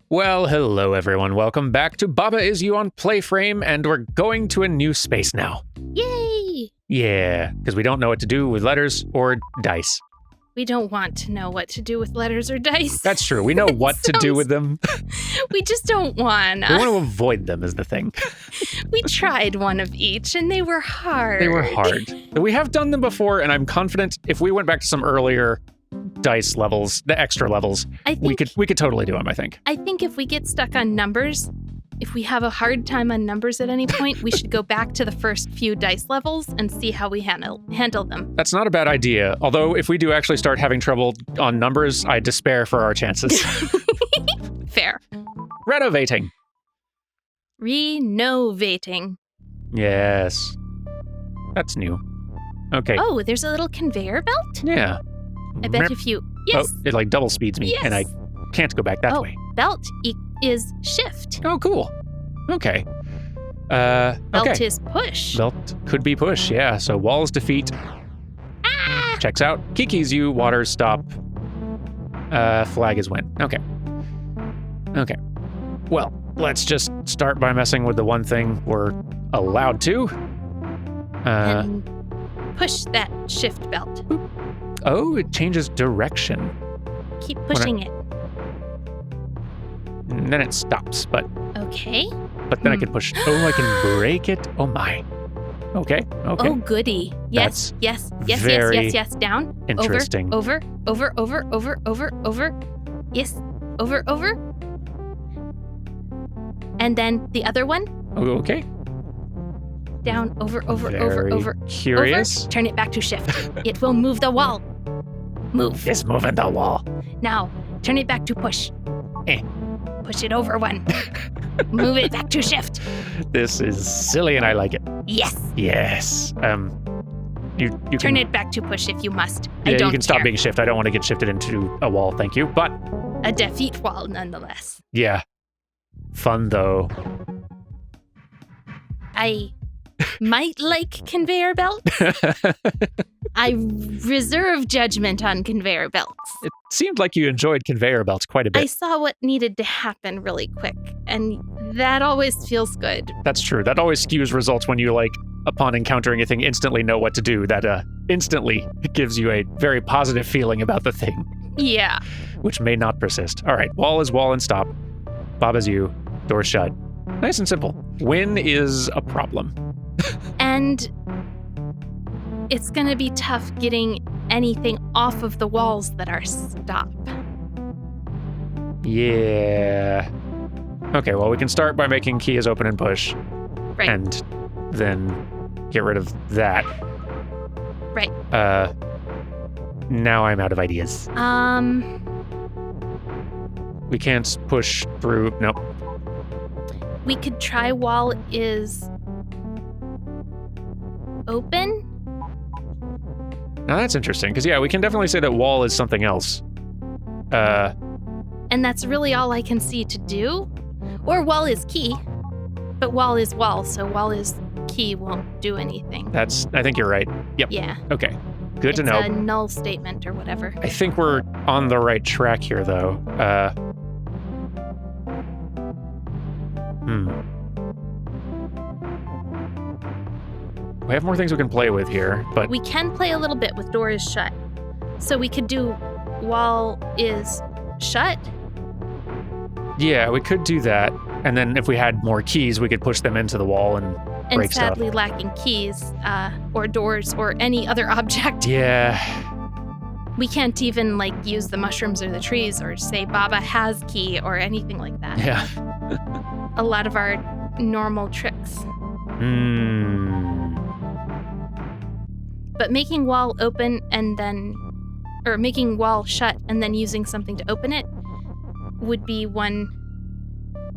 Well, hello everyone. Welcome back to Baba Is You on PlayFrame, and we're going to a new space now. Yay! Yeah, because we don't know what to do with letters or dice. We don't want to know what to do with letters or dice. That's true. We know what to do with them. We just don't want We want to avoid them is the thing. We tried one of each, and they were hard. They were hard. But we have done them before, and I'm confident if we went back to some earlier dice levels, the extra levels, we could totally do them, I think. I think if we get stuck on numbers, if we have a hard time on numbers at any point, we should go back to the first few dice levels and see how we handle them. That's not a bad idea. Although if we do actually start having trouble on numbers, I despair for our chances. Fair. Renovating. Renovating. Yes. That's new. Okay. Oh, there's a little conveyor belt? Yeah. I bet if you... Yes. Oh, it like double speeds me, Yes. and I can't go back that way. Belt is shift. Oh, cool. Okay. Belt is push. Belt could be push, yeah. So walls defeat. Checks out. Kiki's you, water stop. Flag is win. Okay. Okay. Well, let's just start by messing with the one thing we're allowed to. And push that shift belt. Oh, it changes direction. Keep pushing it. And then it stops, but Okay. then I can push. Oh, I can break it. Oh my. Okay. Oh, goody. Yes, yes. very Down. interesting. Over. Yes. Over. And then the other one. Oh, okay. Down, over. Very curious. Over. Turn it back to shift. It will move the wall. Move. It's moving the wall. Now, turn it back to push. Eh. Push it over one. Move it back to shift. This is silly and I like it. Yes. Yes. You Turn can, it back to push if you must. Yeah, I don't you can stop care. being shift. I don't want to get shifted into a wall, thank you. But A defeat wall, nonetheless. yeah. Fun though. I might like conveyor belts. I reserve judgment on conveyor belts. It seemed like you enjoyed conveyor belts quite a bit. I saw what needed to happen really quick, and that always feels good. That's true. That always skews results when you, like, upon encountering a thing, instantly know what to do. That instantly gives you a very positive feeling about the thing, Yeah. which may not persist. All right, wall is wall and stop. Baba's you, door shut. Nice and simple. Win is a problem. And it's gonna be tough getting anything off of the walls that are stop. Yeah. Okay, well, we can start by making key is open and push. Right. And then get rid of that. Right. Now I'm out of ideas. We can't push through. Nope. We could try wall is open. Now that's interesting, because yeah, we can definitely say that wall is something else. And that's really all I can see to do. Or wall is key. But wall is wall, so wall is key won't do anything. I think you're right. Yep. Yeah. Okay. Good to It's know. a null statement or whatever. I think we're on the right track here, though. We have more things we can play with here, but We can play a little bit with door is shut. So we could do wall is shut. yeah, we could do that. And then if we had more keys, we could push them into the wall and And break stuff. sadly lacking keys or doors or any other object. Yeah. We can't even like use the mushrooms or the trees or say Baba has key or anything like that. Yeah. A lot of our normal tricks. But making wall open and then, or making wall shut and then using something to open it would be one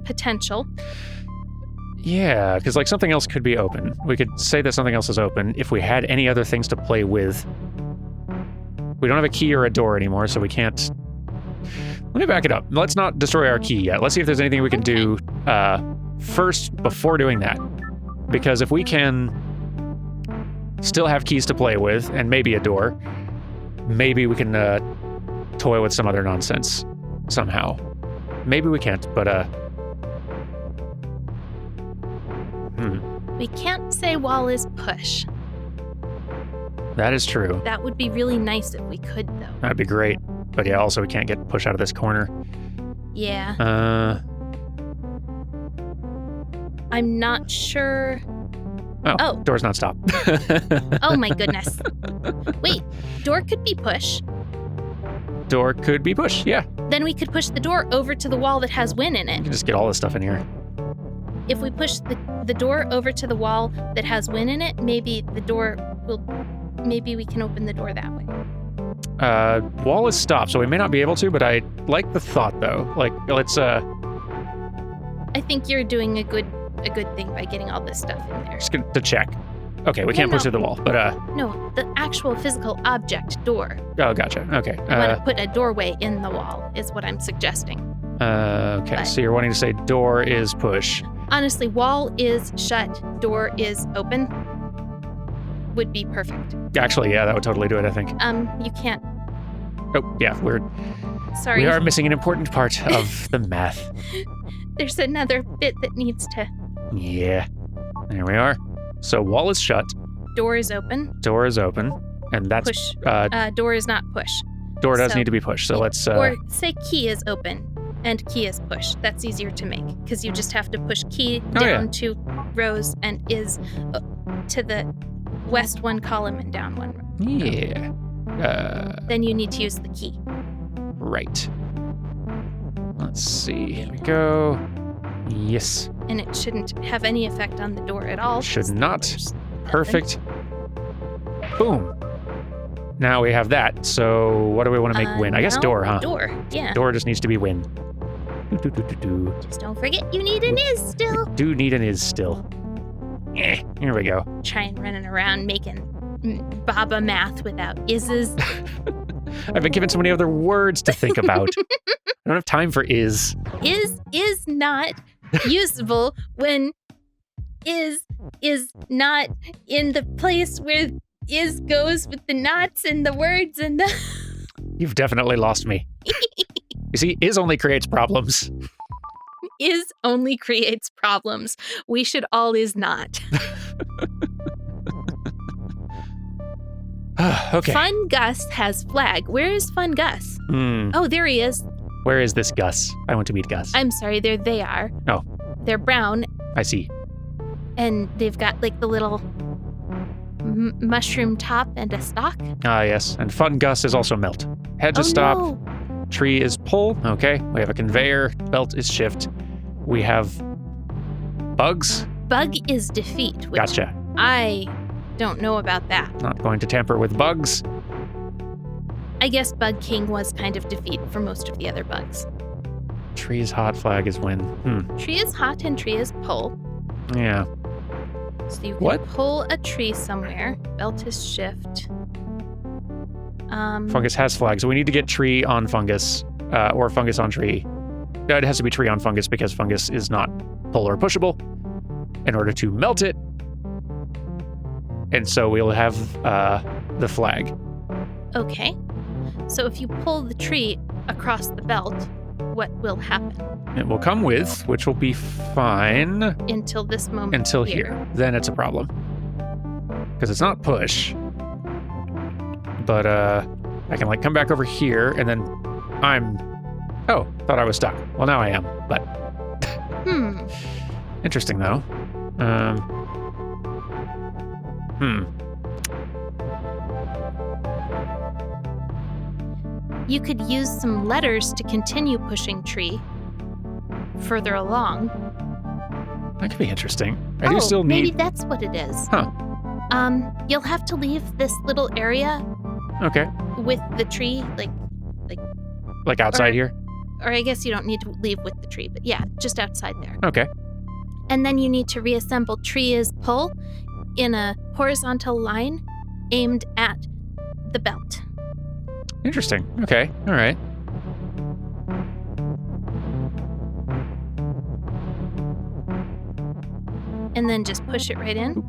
potential. Yeah, because like something else could be open. We could say that something else is open if we had any other things to play with. We don't have a key or a door anymore, so we can't. Let me back it up. Let's not destroy our key yet. Let's see if there's anything we can do first before doing that. Because if we can still have keys to play with and maybe a door, maybe we can toy with some other nonsense somehow. maybe we can't, but We can't say wall is push. that is true. That would be really nice if we could, though. That'd be great. But yeah, also we can't get push out of this corner. Yeah. I'm not sure. Oh. Door's not stopped. Oh my goodness. Wait, door could be push. Door could be push, yeah. Then we could push the door over to the wall that has win in You it. can just get all this stuff in here. If we push the door over to the wall that has win in it, maybe we can open the door that way. Wall is stopped, so we may not be able to, but I like the thought, though. Like, let's, I think you're doing a good thing by getting all this stuff in there. just to check. Okay, we can't push through the wall, but, No, the actual physical object door. oh, gotcha. Okay. I want to put a doorway in the wall, is what I'm suggesting. Okay, But- so you're wanting to say door is push. Honestly, wall is shut, door is open. Would be perfect. Actually, yeah, that would totally do it, I think. You can't. Oh, yeah, Sorry. we are missing an important part of the math. There's another bit that needs to. Yeah. There we are. So wall is shut, Door is open. door is open, and that's Push. uh, Door is not push. door does so- need to be pushed. So let's Or say key is open and key is push. That's easier to make because you just have to push key Oh, yeah. down 2 rows and is to the west 1 column and down 1 row. yeah. Then you need to use the key. Right. Let's see. Here we go. Yes. And it shouldn't have any effect on the door at all. Should 'cause the not. door's open. Perfect. Boom. Now we have that. So what do we want to make win? I guess now door, huh? Door, yeah. Door just needs to be win. Do. Just don't forget you need an is still. Do need an is still. Here we go. Trying running around making Baba math without is's. I've been given so many other words to think about. I don't have time for is. Is not usable when is not in the place where is goes with the knots and the words and the You've definitely lost me. You see, is only creates problems. is only creates problems. We should all is not. Okay. Fun Gus has flag. Where is Fun Gus? Oh, there he is. Where is this Gus? I want to meet Gus. I'm sorry, there they are. Oh. They're brown I see. and they've got like the little mushroom top and a stalk. Ah, yes. And Fun Gus is also melt. Hedge is stop. No. Tree is pull. Okay. We have a conveyor. Belt is shift. We have bugs. Bug is defeat, which Gotcha. I don't know about that. Not going to tamper with bugs. I guess Bug King was kind of defeat for most of the other bugs. Tree is hot. Flag is win. Tree is hot and tree is pull. Yeah. So you can What? pull a tree somewhere. Belt is shift. Fungus has flag, so we need to get tree on fungus, or fungus on tree. It has to be tree on fungus because fungus is not pull or pushable in order to melt it. And so we'll have the flag. Okay. So if you pull the tree across the belt, what will happen? It will come with, which will be fine Until this moment. until here. Then it's a problem. Because it's not push. But I can like come back over here and then oh, thought I was stuck. Well, now I am, but interesting though. You could use some letters to continue pushing tree further along. That could be interesting. I do still maybe need. that's what it is. Huh. You'll have to leave this little area Okay. with the tree, Like outside Or- here. or I guess you don't need to leave with the tree, but yeah, just outside there. Okay. And then you need to reassemble tree is pull in a horizontal line aimed at the belt. Interesting. Okay. All right. And then just push it right in.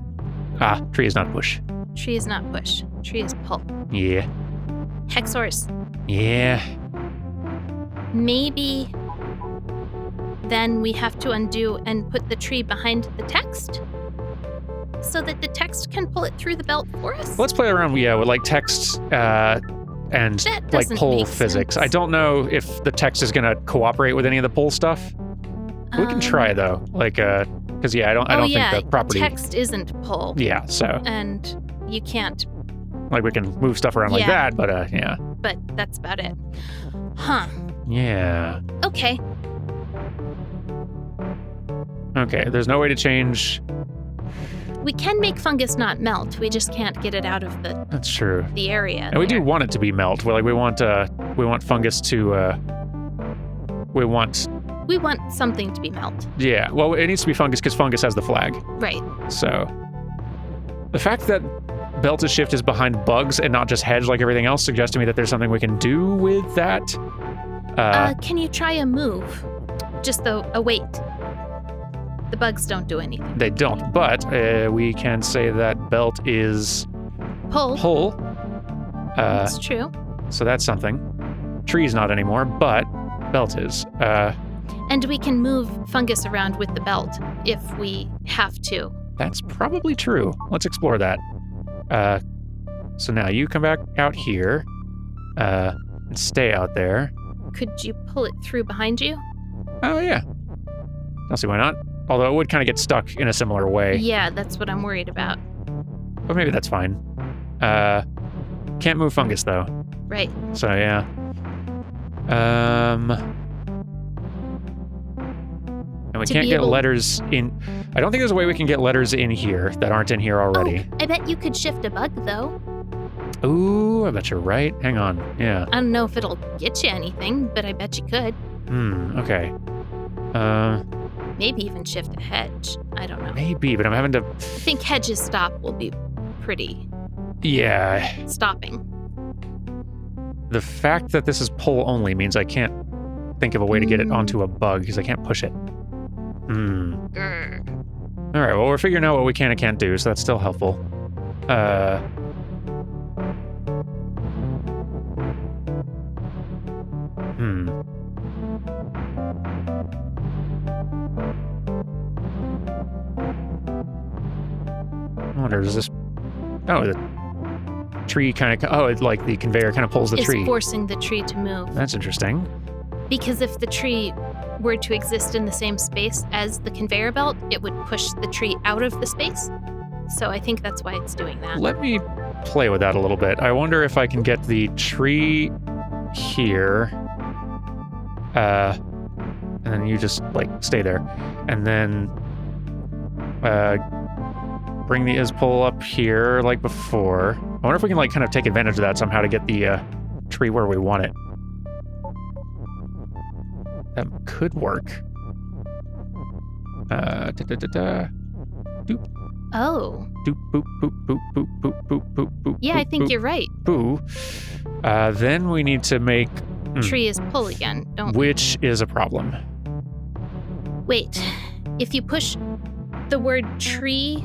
Ah, tree is not push. Tree is not push. Tree is pull. Yeah. Hexors. Yeah. Maybe then we have to undo and put the tree behind the text so that the text can pull it through the belt for us? Let's play around, with like text and That like doesn't pull make physics. sense. I don't know if the text is going to cooperate with any of the pull stuff. We can try though, like, because I don't think the property. Text isn't pull. Yeah, so And you can't, like we can move stuff around like Yeah. that, but yeah, but that's about it. Huh. yeah. Okay. Okay, there's no way to change. We can make fungus not melt. We just can't get it out of That's true. the area. And we do there. want it to be melt. We want fungus to. We want. We want something to be melt. Yeah. Well, it needs to be fungus because fungus has the flag. Right. So the fact that belted shift is behind bugs and not just hedge like everything else suggests to me that there's something we can do with that. Can you try a move? Just a wait. The bugs don't do anything. They don't, but we can say that belt is Pull. pull. That's true. So that's something. Tree's not anymore, but belt is. And we can move fungus around with the belt if we have to. That's probably true. Let's explore that. So now you come back out here and stay out there. Could you pull it through behind you? Oh, yeah. Don't see why not. Although it would kind of get stuck in a similar way. Yeah, that's what I'm worried about. But maybe that's fine. Can't move fungus, though. Right. So, yeah. And we To can't be get able- letters in... I don't think there's a way we can get letters in here that aren't in here already. Oh, I bet you could shift a bug, though. Ooh, I bet you're right. Hang on. Yeah. I don't know if it'll get you anything, but I bet you could. Okay. Maybe even shift a hedge. I don't know. Maybe, but I'm having to... I think hedges stop will be pretty Yeah. stopping. The fact that this is pull only means I can't think of a way to get it onto a bug because I can't push it. Grr. All right, well, we're figuring out what we can and can't do, so that's still helpful. I wonder, is this... Oh, the tree kind of... Oh, it's like the conveyor kind of pulls the It's tree. forcing the tree to move. That's interesting. Because if the tree were to exist in the same space as the conveyor belt, it would push the tree out of the space. So I think that's why it's doing that. Let me play with that a little bit. I wonder if I can get the tree here. And then you just, like, stay there. And then bring the is-pull up here like before. I wonder if we can, like, kind of take advantage of that somehow to get the tree where we want it. That could work. Doop, Oh, doop, boop, boop, boop, boop, boop, boop, boop, boop. yeah, I boop, think boop, you're right. boo. Then we need to make... Tree is pull again, don't we? Which is a problem. Wait, if you push the word tree,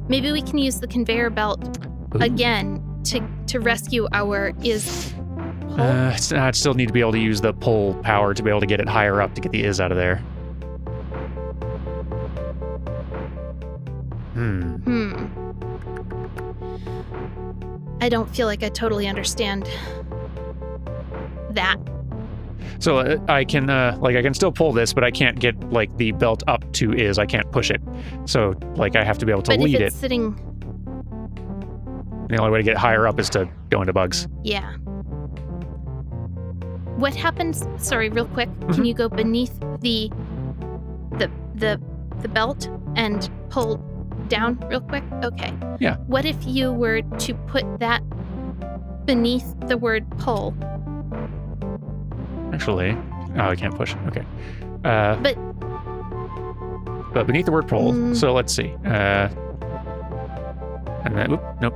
maybe we can use the conveyor belt Ooh. again to rescue our is pull. I'd still need to be able to use the pull power to be able to get it higher up to get the is out of there. I don't feel like I totally understand that. So I can I can still pull this, but I can't get like the belt up to is. I can't push it. So like I have to be able to But lead if it. it's sitting, The only way to get higher up is to go into bugs. yeah. What happens? Sorry, real quick. Mm-hmm. Can you go beneath the belt and pull down real quick? Okay. Yeah. What if you were to put that beneath the word pull? Actually, I can't push. Okay. But But beneath the word pull. So let's see. And then nope.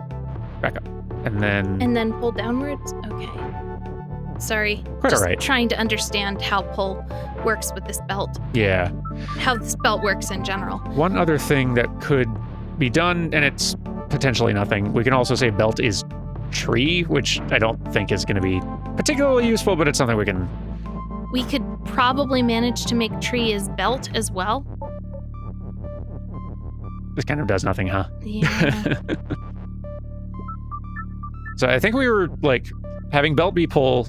Back up. And then pull downwards? Okay. Sorry. Quite Just all right. trying to understand how pull works with this belt. yeah. How this belt works in general. One other thing that could be done, and it's potentially nothing, we can also say belt is tree, which I don't think is going to be particularly useful, but it's something we can We could probably manage to make tree his belt as well. This kind of does nothing, huh? Yeah. So I think we were, like, having belt be pull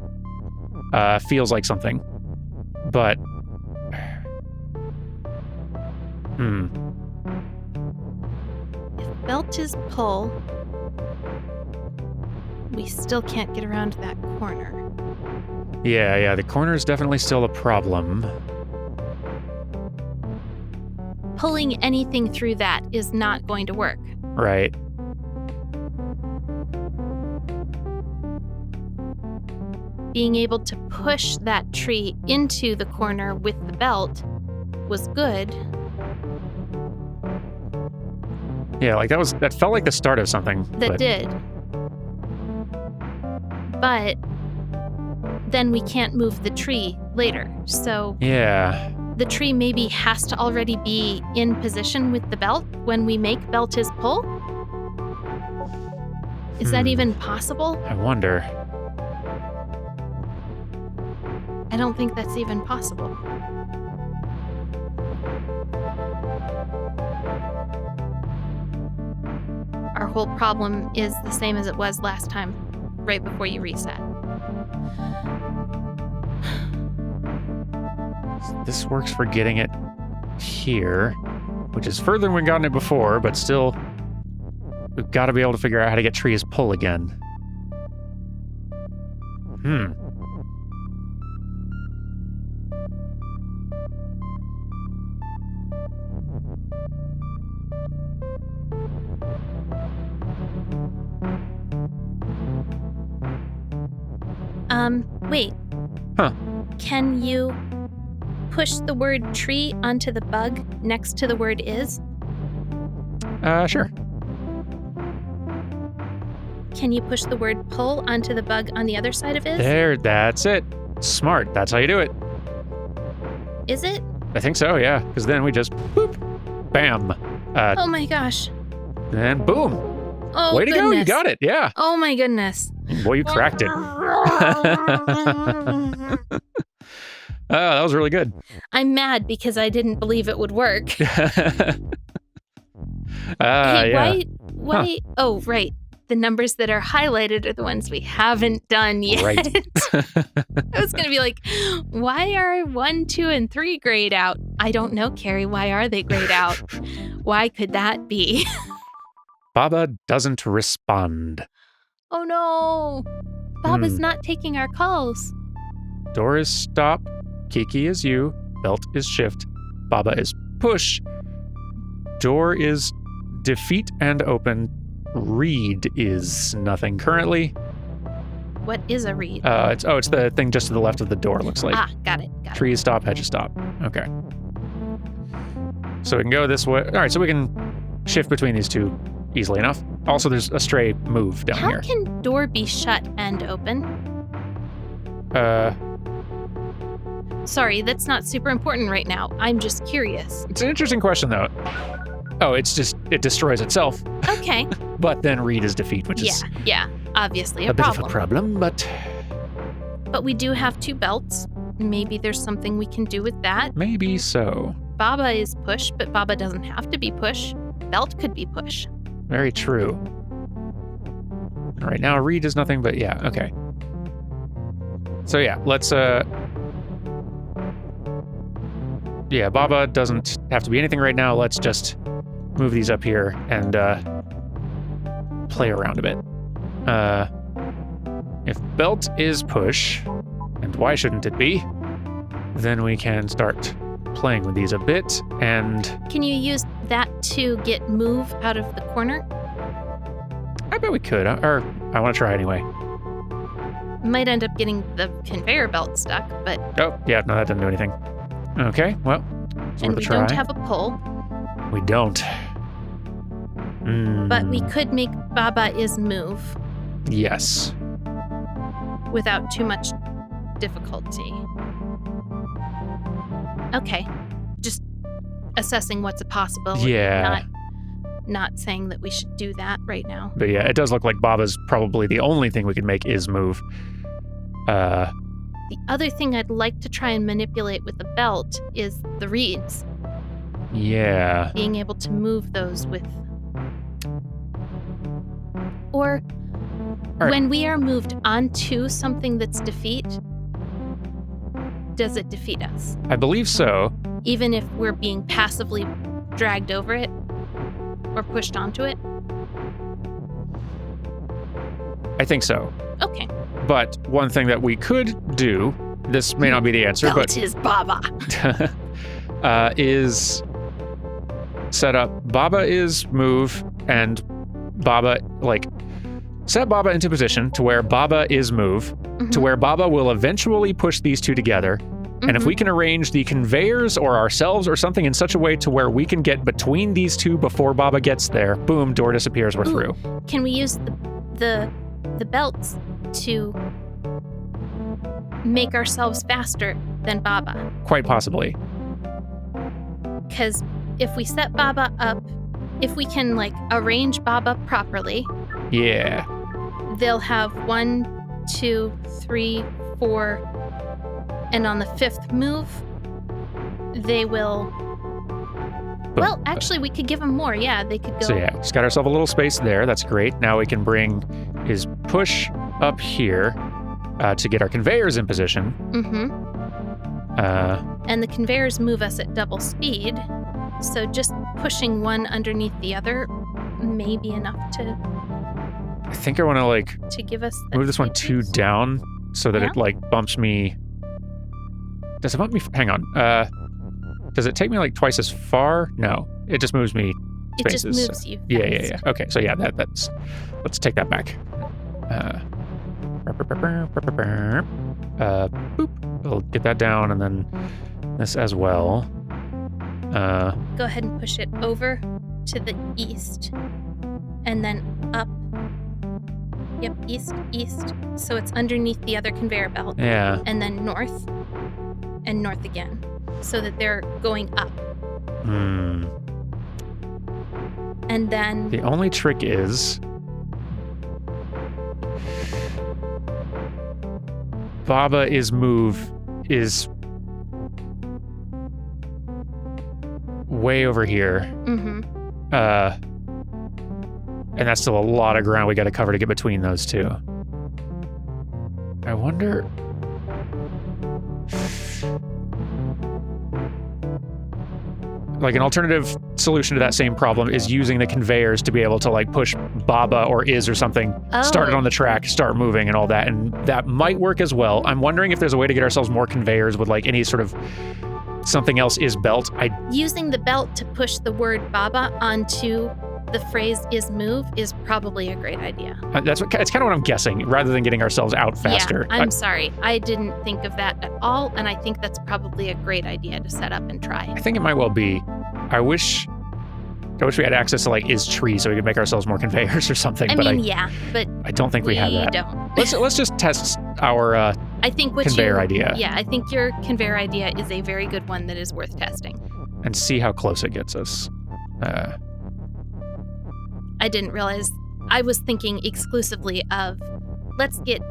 feels like something. But... If belt is pull, we still can't get around that corner. Yeah, the corner is definitely still a problem. Pulling anything through that is not going to work. Right. Being able to push that tree into the corner with the belt was good. Yeah, like that felt like the start of something. That did. But then we can't move the tree later. So yeah. The tree maybe has to already be in position with the belt when we make belt his pull? Is that even possible? I wonder. I don't think that's even possible. Our whole problem is the same as it was last time, right before you reset. This works for getting it here, which is further than we've gotten it before, but still, we've got to be able to figure out how to get trees pull again. Wait. Huh. Can you push the word tree onto the bug next to the word is? Sure. Can you push the word pull onto the bug on the other side of is? There, that's it. Smart. That's how you do it. Is it? I think so, yeah. Because then we just boop, bam. Oh my gosh. And boom. Oh, Way to go, you got it, yeah. Oh my goodness. Boy, you cracked it. That was really good. I'm mad because I didn't believe it would work. Hey, yeah. why? Huh. Oh, right. The numbers that are highlighted are the ones we haven't done yet. Right. I was going to be like, why are 1, 2, and 3 grayed out? I don't know, Carrie. Why are they grayed out? Why could that be? Baba doesn't respond. Oh no. Baba's not taking our calls. Door is stop. Kiki is you. Belt is shift. Baba is push. Door is defeat and open. Read is nothing currently. What is a read? It's the thing just to the left of the door, looks like. Ah, got it. Trees stop, hedges stop. Okay. So we can go this way. All right, so we can shift between these two easily enough. Also, there's a stray move down here. How can door be shut and open? Sorry, that's not super important right now. I'm just curious. It's an interesting question, though. Oh, it destroys itself. Okay. But then read is defeat, which is obviously a bit problem. of a problem, but we do have 2 belts. Maybe there's something we can do with that. maybe so. Baba is push, but Baba doesn't have to be push. Belt could be push. Very true. All right, now read is nothing, but yeah, okay. So yeah, let's Baba doesn't have to be anything right now. Let's just move these up here and play around a bit. If belt is push, and why shouldn't it be, then we can start playing with these a bit, and... Can you use that to get move out of the corner? I bet we could, or I want to try anyway. Might end up getting the conveyor belt stuck, but... Oh, yeah, no, that didn't do anything. Okay, well, it's and worth a we try. don't have a pull. We don't. But we could make Baba is move Yes. without too much difficulty. Okay. Just assessing what's a possibility. Yeah. Not saying that we should do that right now. But yeah, it does look like Baba's probably the only thing we can make is move. The other thing I'd like to try and manipulate with the belt is the reeds. Yeah. Being able to move those with... Or right. when we are moved onto something that's defeat, does it defeat us? I believe so. Even if we're being passively dragged over it or pushed onto it? I think so. Okay. But one thing that we could do, this may not be the answer, Belt is Baba. is set up Baba is move and Baba, like, set Baba into position to where Baba is move, to where Baba will eventually push these two together. And if we can arrange the conveyors or ourselves or something in such a way to where we can get between these two before Baba gets there, boom, door disappears, we're through. Can we use the belts to make ourselves faster than Baba? Quite possibly. Because if we set Baba up, if we can like arrange Baba properly, Yeah. they'll have 1, 2, 3, 4, and on the 5th move, they will. Well, actually, we could give them more. Yeah, they could go. So yeah, just got ourselves a little space there. That's great. Now we can bring his push up here to get our conveyors in position. And the conveyors move us at double speed, so just pushing one underneath the other may be enough to I think I want to like give us the move this one 2 down so that it like bumps me. Does it bump me? Hang on. Does it take me like twice as far? No, it just moves me spaces. It just moves you. Yeah. Okay, so yeah, that's. Let's take that back. Boop. We'll get that down, and then this as well. Go ahead and push it over to the east, and then up. Yep, east. So it's underneath the other conveyor belt. Yeah. And then north, and north again, so that they're going up. And then The only trick is Baba is move is way over here. And that's still a lot of ground we got to cover to get between those two. I wonder. Like an alternative solution to that same problem is using the conveyors to be able to like push Baba or Iz or something, start it on the track, start moving and all that. And that might work as well. I'm wondering if there's a way to get ourselves more conveyors with like any sort of something else is belt. Using the belt to push the word Baba onto the phrase is move is probably a great idea. It's kind of what I'm guessing, rather than getting ourselves out faster. Yeah, I'm sorry. I didn't think of that at all, and I think that's probably a great idea to set up and try. I think it might well be. I wish we had access to like is tree so we could make ourselves more conveyors or something. But I don't think we have that. Don't. Let's just test our I think conveyor idea. Yeah, I think your conveyor idea is a very good one that is worth testing. And see how close it gets us. I didn't realize. I was thinking exclusively of let's get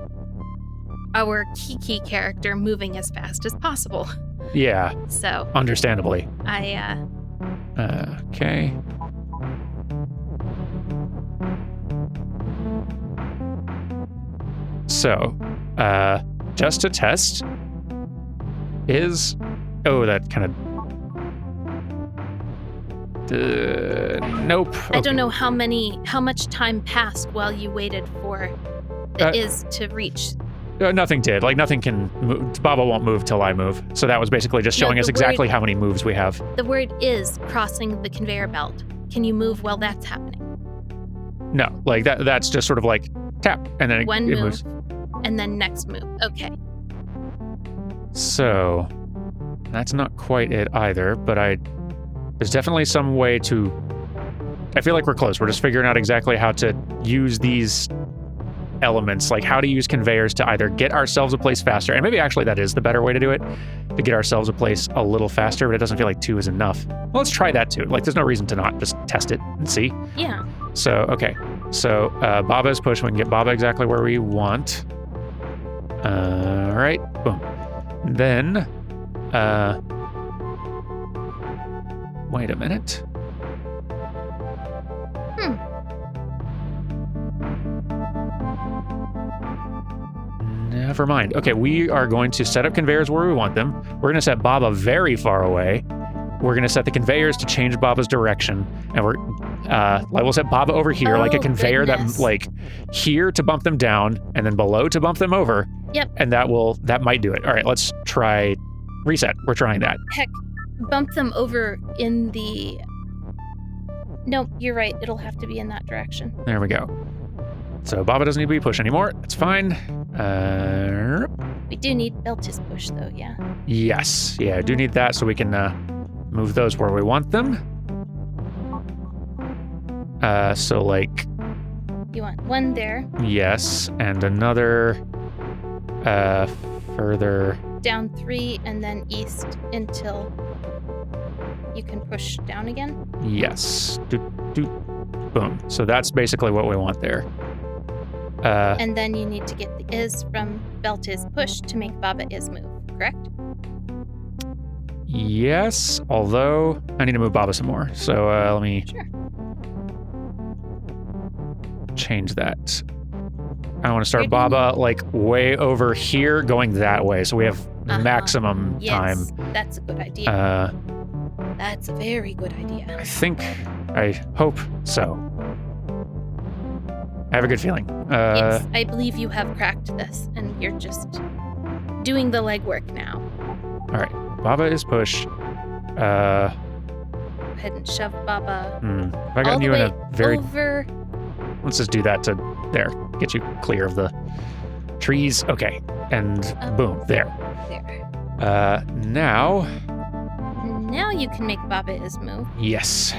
our Kiki character moving as fast as possible. Yeah. So. Understandably. Okay. So, just to test, that kind of. Nope. I don't know how much time passed while you waited for the is to reach. Nothing did. Like nothing can move. Baba won't move till I move. So that was basically just showing us exactly how many moves we have. The word is crossing the conveyor belt. Can you move while that's happening? No, like that's just sort of like tap and then One it move, moves. And then next move. Okay. So that's not quite it either, but there's definitely some way to. I feel like we're close. We're just figuring out exactly how to use these elements, like how to use conveyors to either get ourselves a place faster, and maybe actually that is the better way to do it, to get ourselves a place a little faster, but it doesn't feel like 2 is enough. Well, let's try that too. Like there's no reason to not just test it and see. Yeah. So, okay. So Baba's push, we can get Baba exactly where we want. All right, boom. Then, wait a minute. Never mind. Okay, we are going to set up conveyors where we want them. We're going to set Baba very far away. We're going to set the conveyors to change Baba's direction. And we'll set Baba over here, like a conveyor that, like, here to bump them down, and then below to bump them over. Yep. And that might do it. All right, let's try reset. We're trying that. Heck, bump them over in the... No, you're right. It'll have to be in that direction. There we go. So Baba doesn't need to be pushed anymore. That's fine. We do need Beltis push, though, yeah? Yes. Yeah, I do need that so we can move those where we want them. So, like... You want one there. Yes, and another further... Down 3 and then east until you can push down again? Yes. Boom. So that's basically what we want there. And then you need to get the is from Beltis push to make Baba is move, correct? Yes, although I need to move Baba some more. So let me change that. I want to start Baba like way over here, going that way, so we have maximum time. That's a good idea. That's a very good idea. I hope so. I have a good feeling. Yes, I believe you have cracked this, and you're just doing the legwork now. All right, Baba is push. Go ahead and shove Baba. Have I gotten you in a very... over. Let's just do that to there. Get you clear of the trees. Okay, and boom, there. There. Now you can make Baba is move. Yes.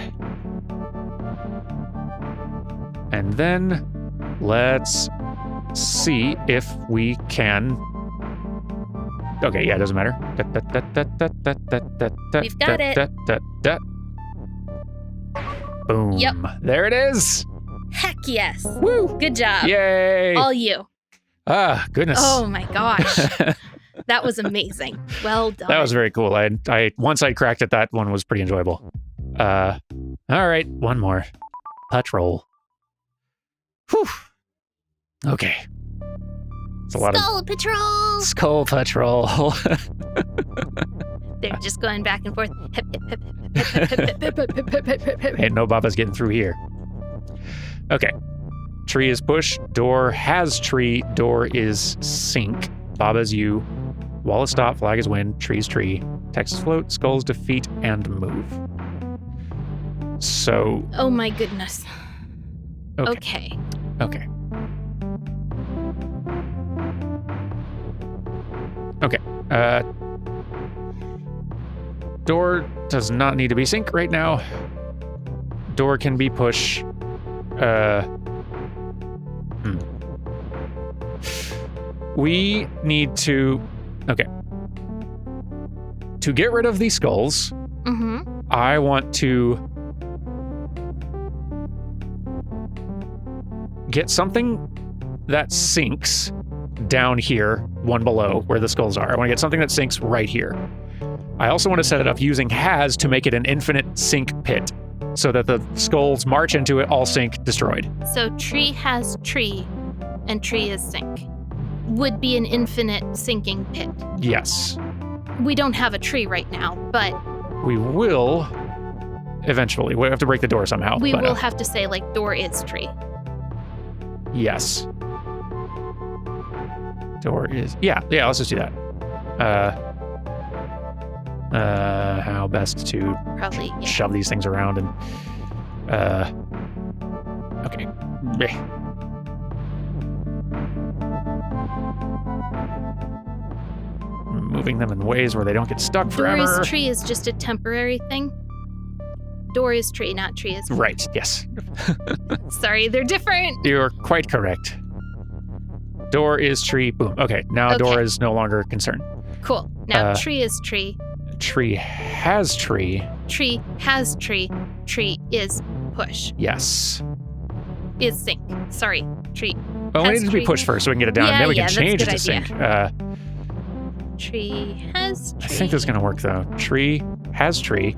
And then let's see if we can... Okay, yeah, it doesn't matter. We've got it. Boom. Yep. There it is. Heck yes. Woo. Good job. Yay. All you. Ah, goodness. Oh my gosh. That was amazing. Well done. That was very cool. I once I cracked it, that one was pretty enjoyable. All right, one more. Patrol. Whew. Okay. It's a lot Skull Patrol! Skull Patrol. They're just going back and forth. Hip, hip, hip, hip, hip, hip, hip, hip, hip, hip, hip, hip. Ain't no Baba's getting through here. Okay. Tree is push. Door has tree. Door is sink. Baba's you. Wall is stop. Flag is win. Tree's tree. Text is float. Skulls defeat and move. So... Oh my goodness. Okay. Okay. Door does not need to be sink right now. Door can be push. We need to... Okay. To get rid of these skulls, I want to get something that sinks down here, one below, where the skulls are. I want to get something that sinks right here. I also want to set it up using has to make it an infinite sink pit, so that the skulls march into it, all sink, destroyed. So tree has tree, and tree is sink. Would be an infinite sinking pit. Yes. We don't have a tree right now, but... We will eventually. We have to break the door somehow. We will have to say, like, door is tree. Yes. Door is... Yeah, let's just do that. How best to probably shove these things around and... Okay. Moving them in ways where they don't get stuck forever. Door is tree is just a temporary thing. Door is tree, not tree is... Right, yes. Sorry, they're different. You're quite correct. Door is tree, boom. Okay, now door is no longer a concern. Cool. Now tree is tree. Tree has tree. Tree has tree. Tree is push. Yes. Is sink. Sorry, tree. Well, we Has need to be tree- pushed first so we can get it down. Yeah, then we can that's a change it good to idea. sync. Tree has tree. I think this is going to work, though. Tree has tree.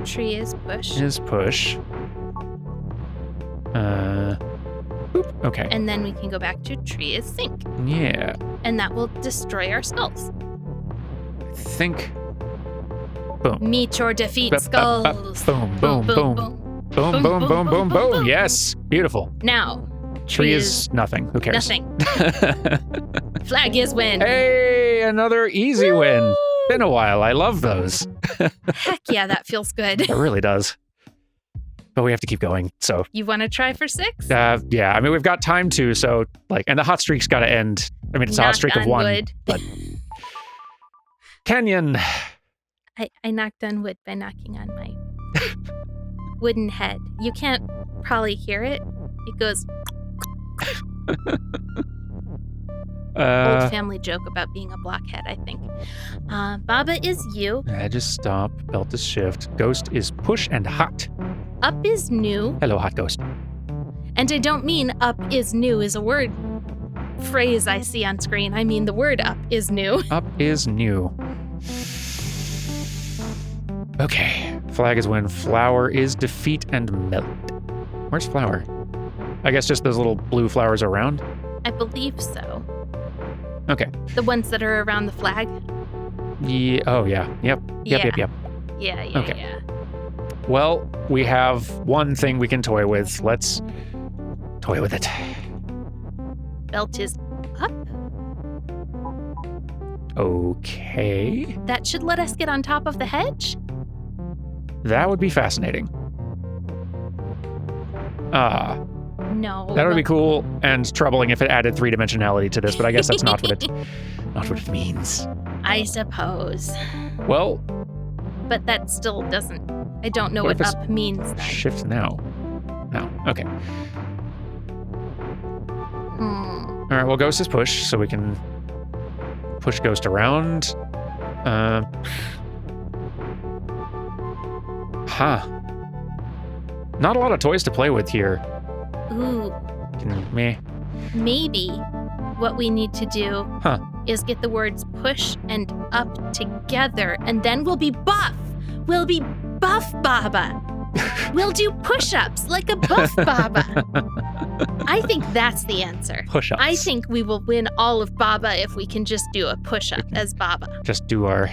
Tree is push. Is push. Boop. Okay. And then we can go back to tree is sync. Yeah. And that will destroy our skulls. I think. Boom. Meet or defeat Bup, bup, bup. skulls. Boom, boom, boom. Boom, boom, boom, boom, boom. Yes. Beautiful. Now, Tree is nothing. Who cares? nothing. Flag is win. Hey, another easy win. Woo! Been a while. I love those. Heck yeah, that feels good. It really does. But we have to keep going. So, You want to try for 6? yeah. I mean, we've got time to. So, and the hot streak's got to end. I mean, it's a hot streak of 1. Wood. But Kenyon. I knocked on wood by knocking on my wooden head. You can't probably hear it. It goes old family joke about being a blockhead, I think. Baba is you. Edge is stop. Belt is shift. Ghost is push and hot. Up is new. Hello, hot ghost. And I don't mean up is new is a word phrase I see on screen. I mean the word up is new. Up is new. Okay. Flag is win. Flower is defeat and melt. Where's flower? I guess just those little blue flowers around? I believe so. Okay. The ones that are around the flag? Yeah. Oh, yeah. Yep. Yeah. Yep. Yeah. Okay. Well, we have one thing we can toy with. Let's toy with it. Belt is up. Okay. That should let us get on top of the hedge. That would be fascinating. No. That would be cool and troubling if it added 3-dimensionality to this, but I guess that's not what it means. I suppose. Well, But that still doesn't. I don't know What what if up means then. shift now. No. Okay. All right. Well, ghost is push, so we can push ghost around. Not a lot of toys to play with here. Ooh. Meh. Maybe what we need to do Huh. is get the words push and up together, and then we'll be buff. We'll be buff Baba. We'll do push-ups like a buff Baba. I think that's the answer. Push-ups. I think we will win all of Baba if we can just do a push-up as Baba. Just do our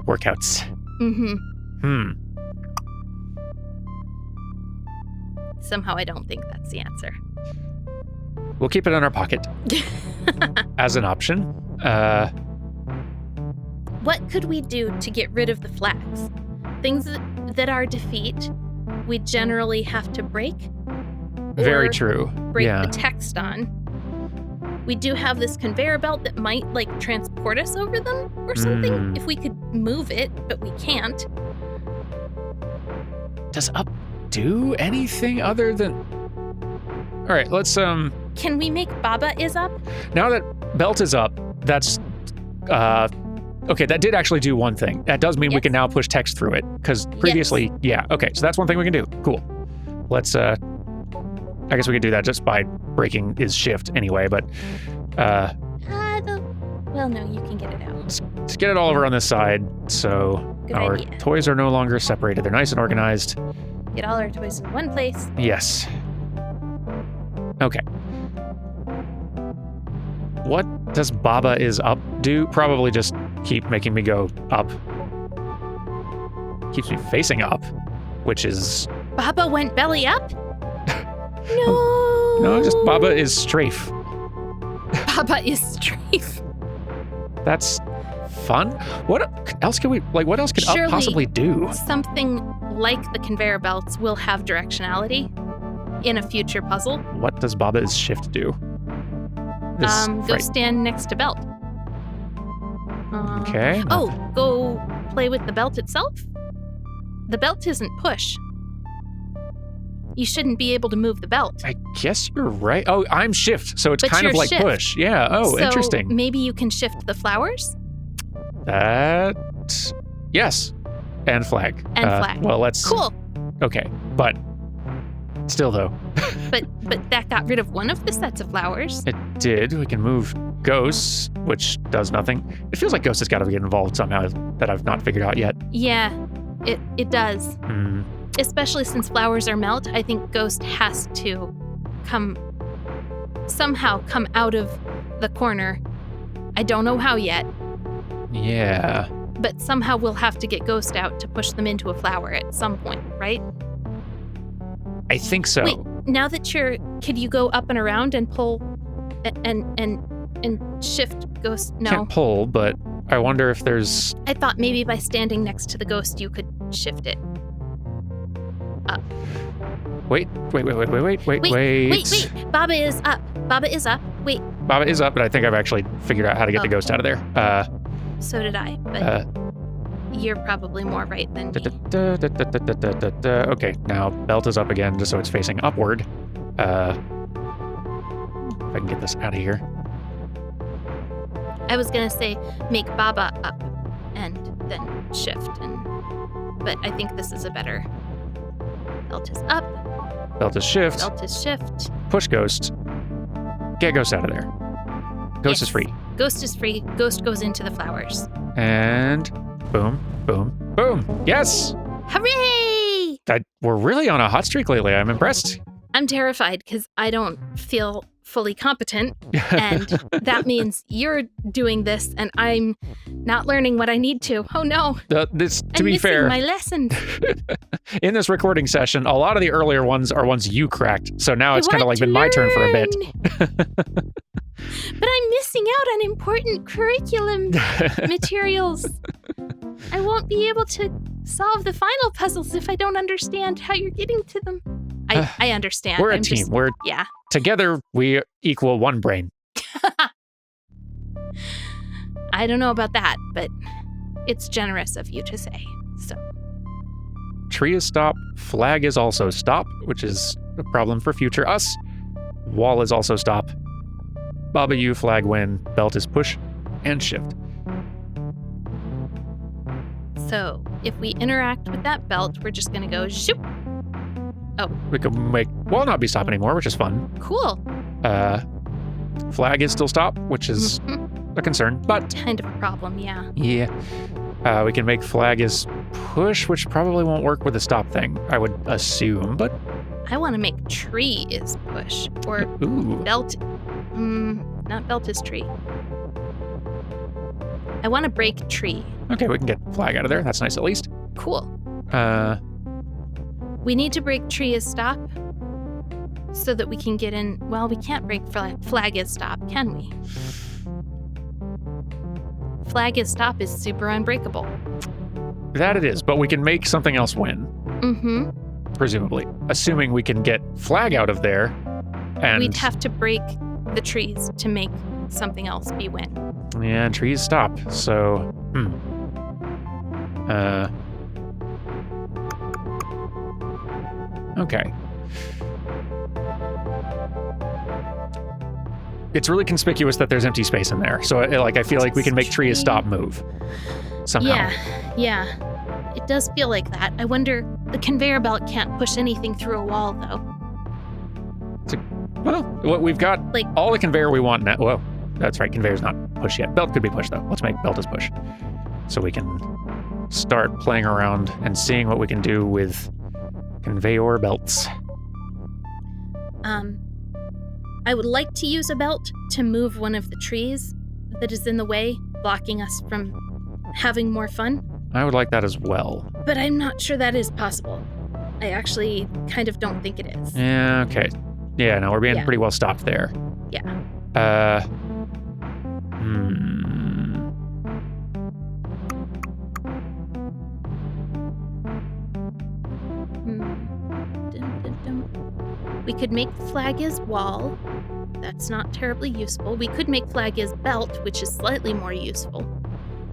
workouts. Mm-hmm. Somehow I don't think that's the answer. We'll keep it in our pocket as an option. What could we do to get rid of the flags? Things that are defeat, we generally have to break. Very or true. Break Yeah. the text on. We do have this conveyor belt that might transport us over them or something if we could move it, but we can't. Does up do anything other than... All right, let's Can we make Baba is up? now that belt is up, that's okay, that did actually do one thing. That does mean we Yes. can now push text through it, because previously, yeah, okay, so that's one thing we can do. Cool. Let's I guess we could do that just by breaking his shift anyway, but Well, no, you can get it out. let's get it all over on this side, so Good our idea. toys are no longer separated. They're nice and organized. Get all our toys in one place. Yes. Okay. What does Baba is up do? Probably just keep making me go up. Keeps me facing up, which is... Baba went belly up? No. No, just Baba is strafe. Baba is strafe. That's fun. What else can we... what else could up Surely possibly do? Something like the conveyor belts will have directionality in a future puzzle. What does Baba is shift do? This Go fright. stand next to belt. Okay. Oh, go play with the belt itself? The belt isn't push. You shouldn't be able to move the belt. I guess you're right. Oh, I'm shift, so it's But kind of you're like shift. push. Yeah. Oh, So interesting. Maybe you can shift the flowers That... Yes. And flag. and flag. Well, let's... Cool. Okay, but still though, But that got rid of one of the sets of flowers. It did. We can move ghosts, which does nothing. It feels like ghosts has got to get involved somehow that I've not figured out yet. Yeah, it does. Especially since flowers are melt, I think ghost has to somehow come out of the corner. I don't know how yet. Yeah. But somehow we'll have to get ghost out to push them into a flower at some point, right? I think so. Wait, now that could you go up and around and pull and shift ghost? No. Can't pull, but I wonder if there's... I thought maybe by standing next to the ghost you could shift it up. Wait. Baba is up. Wait. Baba is up, but I think I've actually figured out how to get the ghost out of there. So did I, but you're probably more right than me. Okay, now belt is up again, just so it's facing upward. If I can get this out of here. I was gonna say make Baba up and then shift, but I think this is a better. Belt is up. Belt is shift. Belt is shift. Push ghost. Get ghost out of there. Ghost is free. Ghost is free. Ghost goes into the flowers. And boom, boom, boom. Yes! Hooray! We're really on a hot streak lately. I'm impressed. I'm terrified because I don't feel fully competent. And that means you're doing this and I'm not learning what I need to. Oh no. To be fair, my lessons. In this recording session, a lot of the earlier ones are ones you cracked. So now it's kind of like been my turn for a bit. But I'm missing out on important curriculum materials. I won't be able to solve the final puzzles if I don't understand how you're getting to them. I understand. We're a team. Yeah. Together, we equal one brain. I don't know about that, but it's generous of you to say. So. Tree is stop. Flag is also stop, which is a problem for future us. Wall is also stop. Baba U, flag win. Belt is push and shift. So if we interact with that belt, we're just going to go shoop. Oh. We can make wall not be stop anymore, which is fun. Cool. Flag is still stop, which is a concern, but... Kind of a problem, yeah. Yeah. We can make flag is push, which probably won't work with the stop thing, I would assume, but... I want to make tree is push, or belt... not belt is tree. I want to break tree. Okay, we can get flag out of there. That's nice at least. Cool. We need to break tree is stop so that we can get in. Well, we can't break flag is stop, can we? Flag is stop is super unbreakable. That it is, but we can make something else win. Presumably. Assuming we can get flag out of there. And we'd have to break the trees to make something else be win. Yeah, trees stop. So, okay. It's really conspicuous that there's empty space in there. So, I feel like we can make tree is stop move somehow. Yeah. It does feel like that. I wonder, the conveyor belt can't push anything through a wall, though. Well, we've got all the conveyor we want now. Whoa, that's right. Conveyor's not push yet. Belt could be push, though. Let's make belt as push. So we can start playing around and seeing what we can do with conveyor belts. I would like to use a belt to move one of the trees that is in the way, blocking us from having more fun. I would like that as well. But I'm not sure that is possible. I actually kind of don't think it is. Yeah, okay. Yeah, no, we're being pretty well stopped there. Yeah. We could make flag is wall. That's not terribly useful. We could make flag is belt, which is slightly more useful.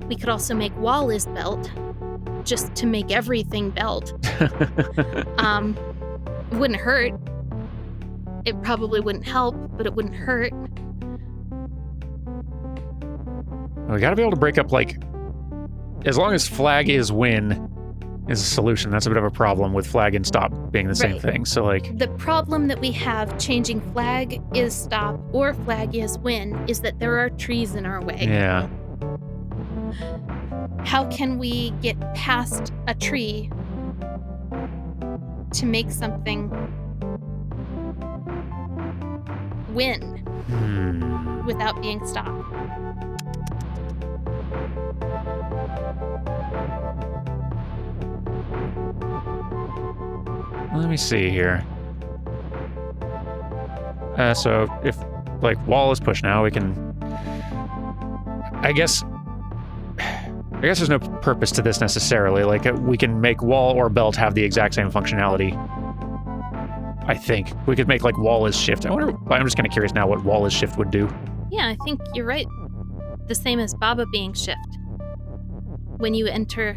We could also make wall is belt, just to make everything belt. Wouldn't hurt. It probably wouldn't help, but it wouldn't hurt. We gotta be able to break up, as long as flag is win, is a solution. That's a bit of a problem with flag and stop being the same Right. thing. So, like, The problem that we have changing flag is stop or flag is win is that there are trees in our way. yeah. How can we get past a tree to make something win without being stopped? Let me see here. So if, like, wall is pushed now, we can... I guess there's no purpose to this necessarily. Like, we can make wall or belt have the exact same functionality. I think. We could make, like, wall is shift. I'm just kind of curious now what wall is shift would do. Yeah, I think you're right. The same as Baba being shift. When you enter...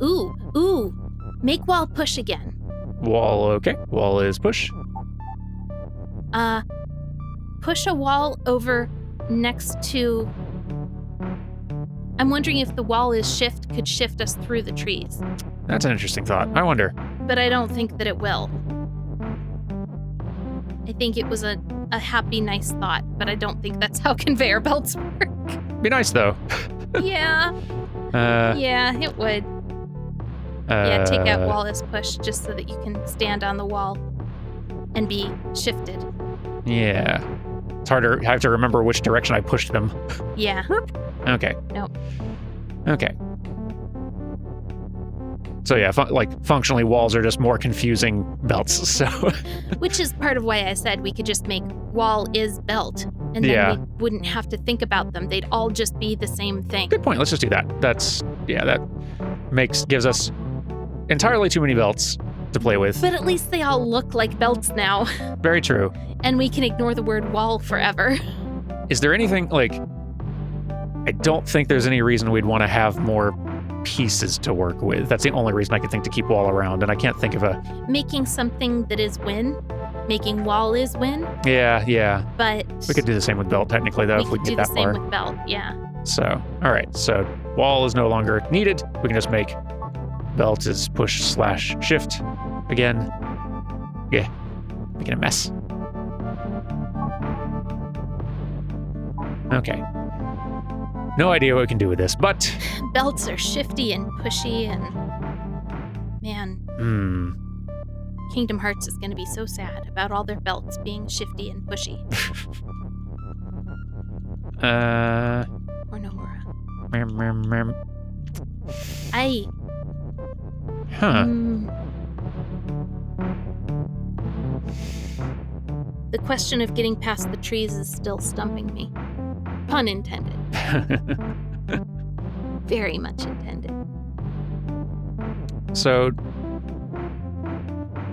Ooh! Make wall push again. Wall, okay. Wall is push. Push a wall over next to... I'm wondering if the wall is shift could shift us through the trees. That's an interesting thought. I wonder. But I don't think that it will. I think it was a happy, nice thought, but I don't think that's how conveyor belts work. Be nice, though. Yeah. Yeah, it would. Yeah, take out wall as push just so that you can stand on the wall and be shifted. Yeah. It's harder. I have to remember which direction I pushed them. Yeah. Okay. Nope. Okay. So yeah, functionally, walls are just more confusing belts. So. Which is part of why I said we could just make wall is belt, and then Yeah. we wouldn't have to think about them. They'd all just be the same thing. Good point. Let's just do that. That gives us entirely too many belts to play with. But at least they all look like belts now, Very true. and we can ignore the word wall forever. Is there anything, like, I don't think there's any reason we'd want to have more pieces to work with. That's the only reason I could think to keep wall around, and I can't think of a... Making something that is win, making wall is win, Yeah. but We could do the same with belt, technically, though, we if we could can do get the that same far. with belt, yeah. So, all right. So wall is no longer needed. We can just make belt is push/shift again. Yeah, making a mess. Okay. No idea what we can do with this, but... Belts are shifty and pushy, and man, Kingdom Hearts is going to be so sad about all their belts being shifty and pushy. Or Nomura. Huh. The question of getting past the trees is still stumping me. Pun intended. Very much intended. So,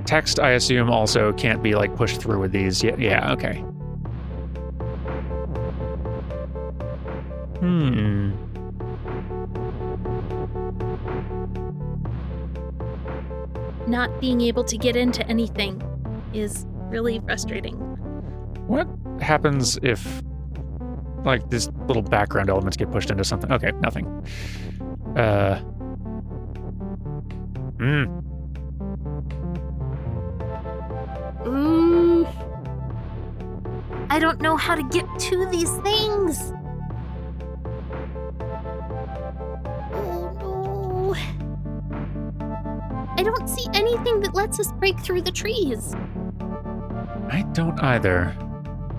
text, I assume, also can't be, like, pushed through with these. Yeah, okay. Not being able to get into anything is really frustrating. What happens if, like, these little background elements get pushed into something? Okay, nothing. I don't know how to get to these things. Oh no. I don't see anything that lets us break through the trees. I don't either.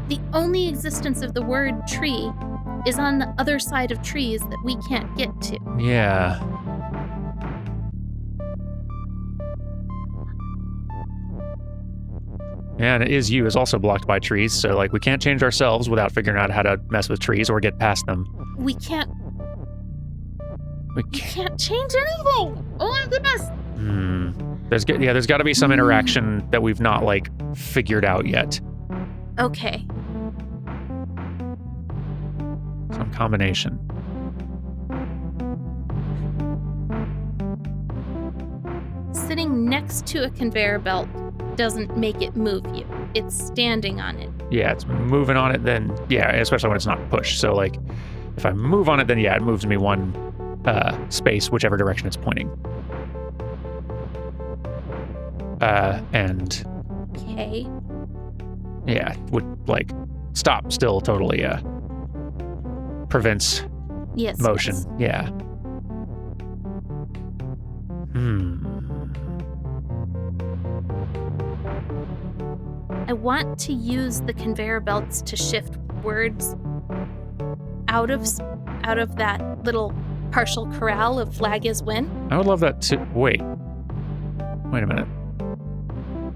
The only existence of the word tree is on the other side of trees that we can't get to. Yeah. Yeah, and Is You is also blocked by trees, so, like, we can't change ourselves without figuring out how to mess with trees or get past them. We can't We can't. change anything. Oh my goodness. There's got to be some interaction that we've not, like, figured out yet. Okay. Some combination. Sitting next to a conveyor belt doesn't make it move you. It's standing on it. Yeah, it's moving on it, then, yeah, especially when it's not pushed. So, like, if I move on it, then, yeah, it moves me one space, whichever direction it's pointing. And Okay. yeah, would like stop still totally prevents Yes. motion. yes. Yeah. I want to use the conveyor belts to shift words out of that little partial corral of flag is win. I would love that too. Wait a minute.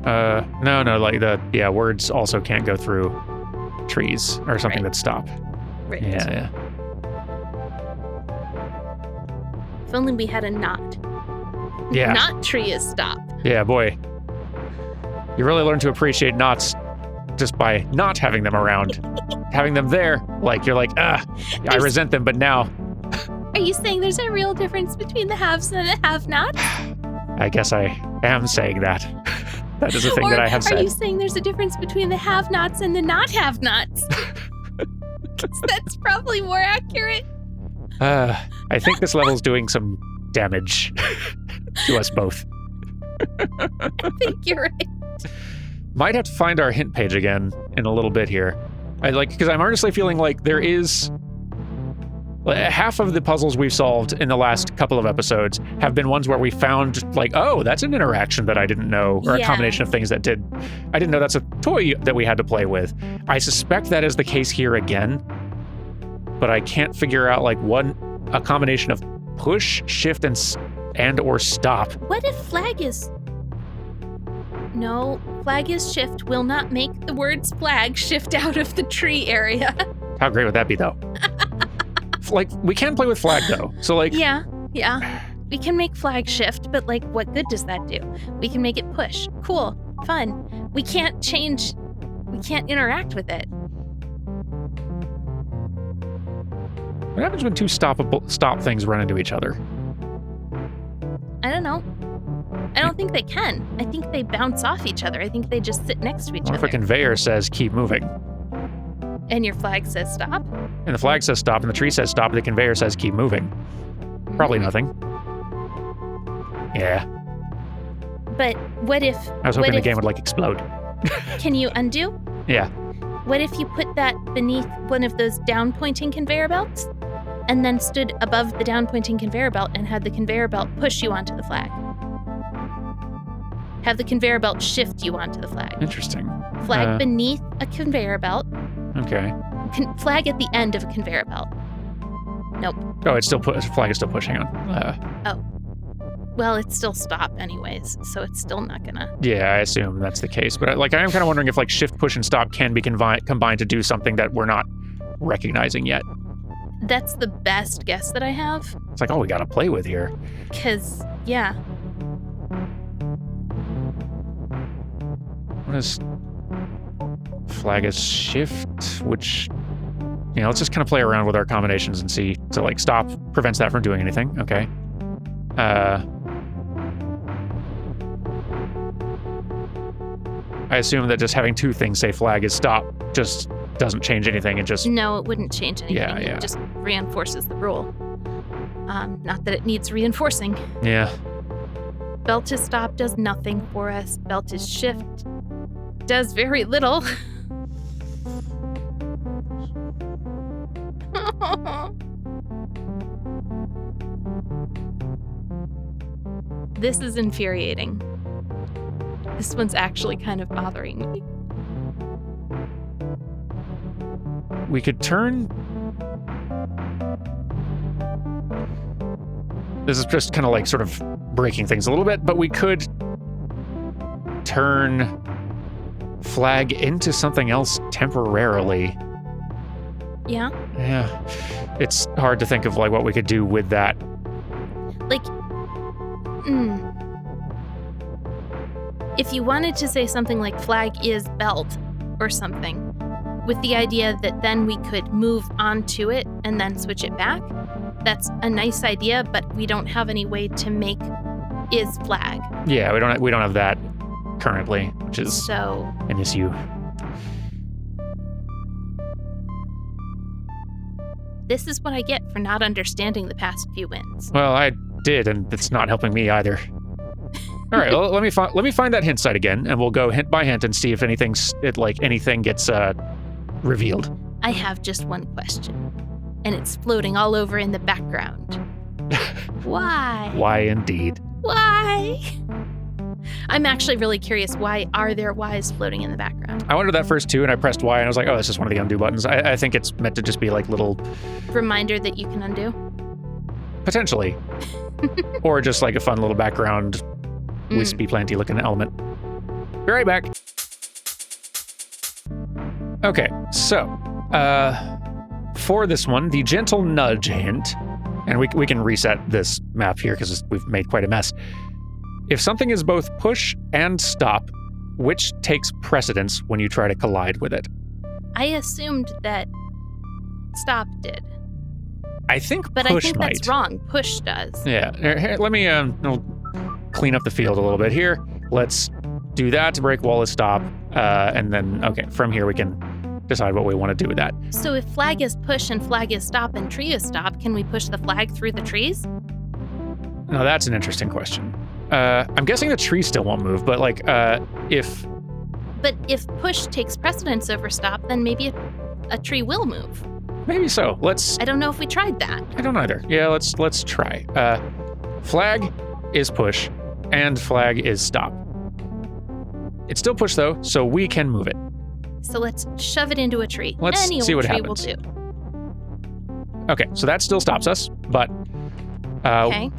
No, like words also can't go through trees or something that stop. Right. Yeah. If only we had a knot. Yeah. Knot tree is stop. Yeah, boy. You really learn to appreciate knots just by not having them around. Having them there, like you're like, I resent them, but now. Are you saying there's a real difference between the haves and the have-nots? I guess I am saying that. That is a thing that I have said. Are you saying there's a difference between the have-nots and the not have-nots? That's probably more accurate. I think this level's doing some damage to us both. I think you're right. Might have to find our hint page again in a little bit here. Because I'm honestly feeling like there is half of the puzzles we've solved in the last couple of episodes have been ones where we found like, oh, that's an interaction that I didn't know, or a combination of things that I didn't know that's a toy that we had to play with. I suspect that is the case here again, but I can't figure out like a combination of push, shift, and or stop. What if flag is... No, flag is shift will not make the words flag shift out of the tree area. How great would that be, though? Like, we can play with flag, though. So, like... Yeah. We can make flag shift, but, like, what good does that do? We can make it push. Cool. Fun. We can't interact with it. What happens when two stop things run into each other? I don't know. I don't think they can. I think they bounce off each other. I think they just sit next to each Or other. if a conveyor says keep moving. And your flag says stop? And the flag says stop, and the tree says stop, and the conveyor says keep moving. Probably nothing. Yeah. But what if... I was hoping the game would, like, explode. Can you undo? Yeah. What if you put that beneath one of those down-pointing conveyor belts, and then stood above the down-pointing conveyor belt and had the conveyor belt push you onto the flag? Have the conveyor belt shift you onto the flag. Interesting. Flag beneath a conveyor belt. Okay. Flag at the end of a conveyor belt. Nope. Oh, it's still flag is still pushing on. Well, it's still stop anyways, so it's still not gonna... Yeah, I assume that's the case. But like, I am kind of wondering if like shift, push, and stop can be combined to do something that we're not recognizing yet. That's the best guess that I have. It's like, oh, we got to play with here. Because, yeah. What is flag is shift, which, let's just kind of play around with our combinations and see. So like stop prevents that from doing anything. Okay. I assume that just having two things say flag is stop just doesn't change anything. It just... No, it wouldn't change anything. Yeah. It just reinforces the rule. Not that it needs reinforcing. Yeah. Belt is stop does nothing for us. Belt is shift does very little. This is infuriating. This one's actually kind of bothering me. We could turn... This is just kind of like sort of breaking things a little bit, but we could turn flag into something else temporarily. Yeah? Yeah. It's hard to think of like what we could do with that. Like, if you wanted to say something like flag is belt or something, with the idea that then we could move onto it and then switch it back, that's a nice idea, but we don't have any way to make is flag. Yeah, we don't have that currently, which is an issue. This is what I get for not understanding the past few wins. Well, I did, and it's not helping me either. All right, well, let me find that hint site again, and we'll go hint by hint and see if anything gets revealed. I have just one question, and it's floating all over in the background. Why? Why indeed? Why? I'm actually really curious. Why are there Ys floating in the background? I wondered that first too, and I pressed Y, and I was like, oh, that's just one of the undo buttons. I think it's meant to just be like little... Reminder that you can undo? Potentially. Or just like a fun little background, wispy planty looking element. Be right back. Okay, so, for this one, the gentle nudge hint, and we can reset this map here because we've made quite a mess. If something is both push and stop, which takes precedence when you try to collide with it? I assumed that stop did. I think but push I think might. That's wrong. Push does. Yeah. Here, let me I'll clean up the field a little bit here. Let's do that to break wall is stop. And then, okay, from here we can decide what we want to do with that. So if flag is push and flag is stop and tree is stop, can we push the flag through the trees? Now that's an interesting question. I'm guessing the tree still won't move, but like if... But if push takes precedence over stop, then maybe a tree will move. Maybe so. Let's... I don't know if we tried that. I don't either. Yeah, let's try. Flag is push and flag is stop. It's still push though, so we can move it. So let's shove it into a tree. Let's Any see what tree happens. will do. Okay, so that still stops us, but Okay.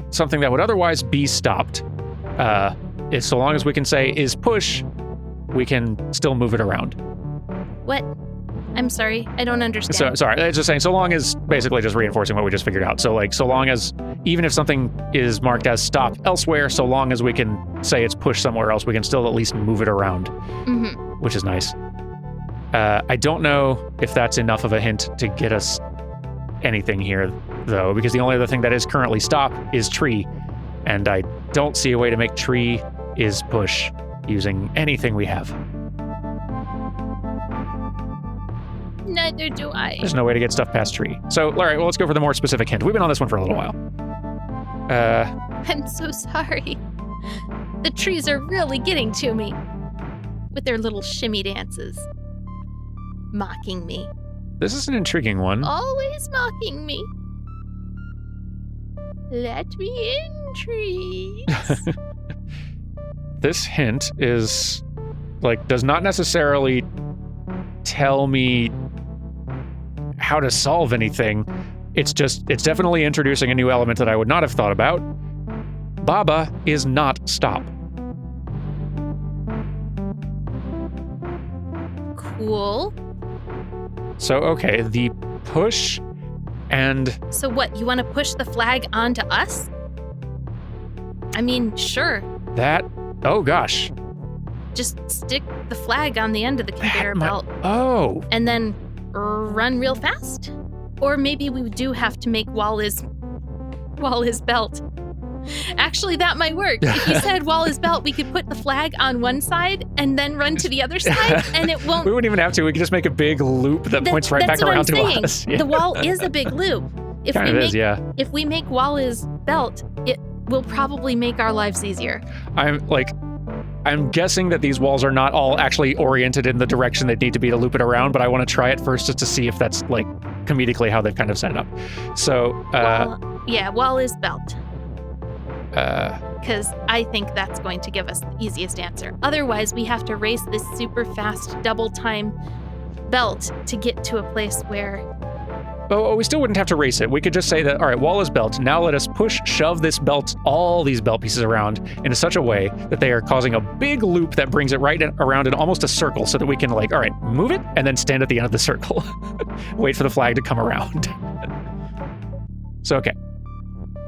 something that would otherwise be stopped, is so long as we can say is push, we can still move it around. What? I'm sorry, I don't understand. So sorry, it's just saying so long as basically just reinforcing what we just figured out. So like so long as even if something is marked as stop elsewhere, so long as we can say it's push somewhere else, we can still at least move it around, which is nice. I don't know if that's enough of a hint to get us anything here, though, because the only other thing that is currently stop is tree, and I don't see a way to make tree is push using anything we have. Neither do I. There's no way to get stuff past tree. So, all right, well, let's go for the more specific hint. We've been on this one for a little while. I'm so sorry. The trees are really getting to me with their little shimmy dances. Mocking me. This is an intriguing one. Always mocking me. Let me in, trees. This hint is, like, does not necessarily tell me how to solve anything. It's definitely introducing a new element that I would not have thought about. Baba is not stop. Cool. So, okay, the push and... So what, you want to push the flag onto us? I mean, sure. That... Oh, gosh. Just stick the flag on the end of the conveyor belt. Oh. And then run real fast? Or maybe we do have to make wall is belt. Actually, that might work. If you said wall is belt, we could put the flag on one side and then run to the other side, and it won't... We wouldn't even have to. We could just make a big loop that points right back around to us. Yeah. The wall is a big loop. If we make wall is belt, it will probably make our lives easier. I'm guessing that these walls are not all actually oriented in the direction they need to be to loop it around, but I want to try it first just to see if that's, like, comedically how they've kind of set it up. So, wall is belt. Because I think that's going to give us the easiest answer. Otherwise, we have to race this super fast double time belt to get to a place where... Oh, we still wouldn't have to race it. We could just say that, all right, wall is belt. Now let us shove this belt, all these belt pieces around in such a way that they are causing a big loop that brings it right around in almost a circle so that we can, like, all right, move it and then stand at the end of the circle. Wait for the flag to come around. So, okay.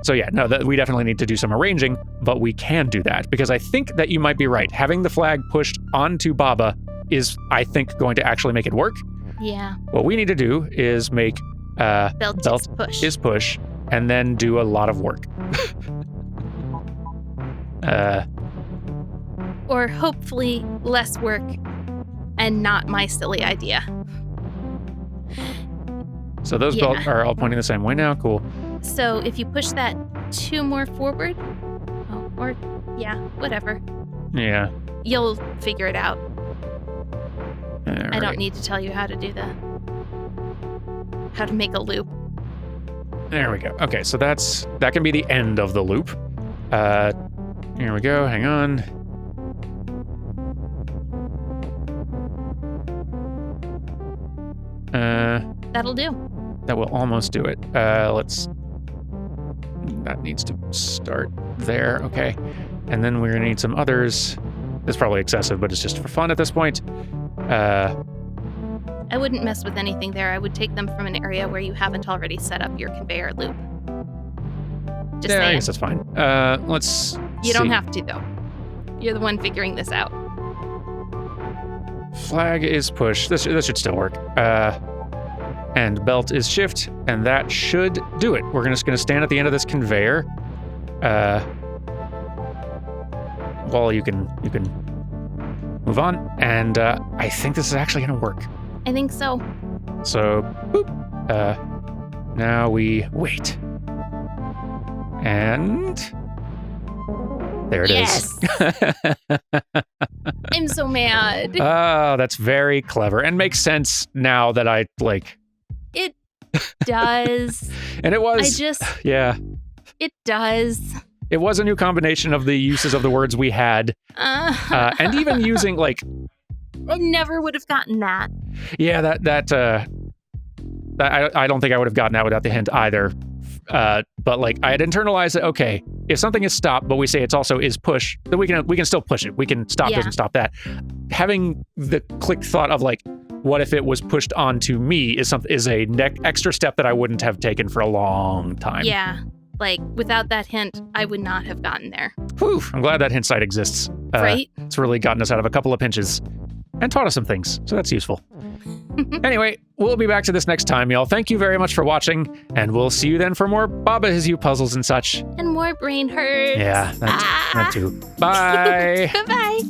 So yeah, no, we definitely need to do some arranging, but we can do that because I think that you might be right. Having the flag pushed onto Baba is, I think, going to actually make it work. Yeah. What we need to do is make belt is push, and then do a lot of work. Or hopefully less work and not my silly idea. So those belts are all pointing the same way now. Cool. So if you push that 2 more forward, Or, yeah, whatever. Yeah. You'll figure it out. I don't Alright. need to tell you how to do how to make a loop. There we go. Okay, so that can be the end of the loop. Here we go. Hang on. That'll do. That will almost do it. That needs to start there. Okay. And then we're gonna need some others. It's probably excessive, but it's just for fun at this point. I wouldn't mess with anything there. I would take them from an area where you haven't already set up your conveyor loop. Just Yeah, I saying. guess that's fine. Let's You don't see. have to, though. You're the one figuring this out. Flag is push. This should still work. And belt is shift, and that should do it. We're just gonna stand at the end of this conveyor. While you can move on, and I think this is actually gonna work. I think so. So, boop. Now we wait. And there it is. I'm so mad. Oh, that's very clever and makes sense now that I like. It does. And it was. Yeah. It does. It was a new combination of the uses of the words we had, and even using like. I never would have gotten that. Yeah, that I don't think I would have gotten that without the hint either. But like I had internalized it. Okay, if something is stop, but we say it's also is push, then we can still push it. We can stop this and stop that. Having the click thought of like, what if it was pushed onto me is a extra step that I wouldn't have taken for a long time. Yeah, like without that hint, I would not have gotten there. Whew, I'm glad that hint site exists. Right? It's really gotten us out of a couple of pinches and taught us some things, so that's useful. Anyway, we'll be back to this next time, y'all. Thank you very much for watching, and we'll see you then for more Baba Is You puzzles and such. And more brain hurts. Yeah, that too. Bye. Bye-bye.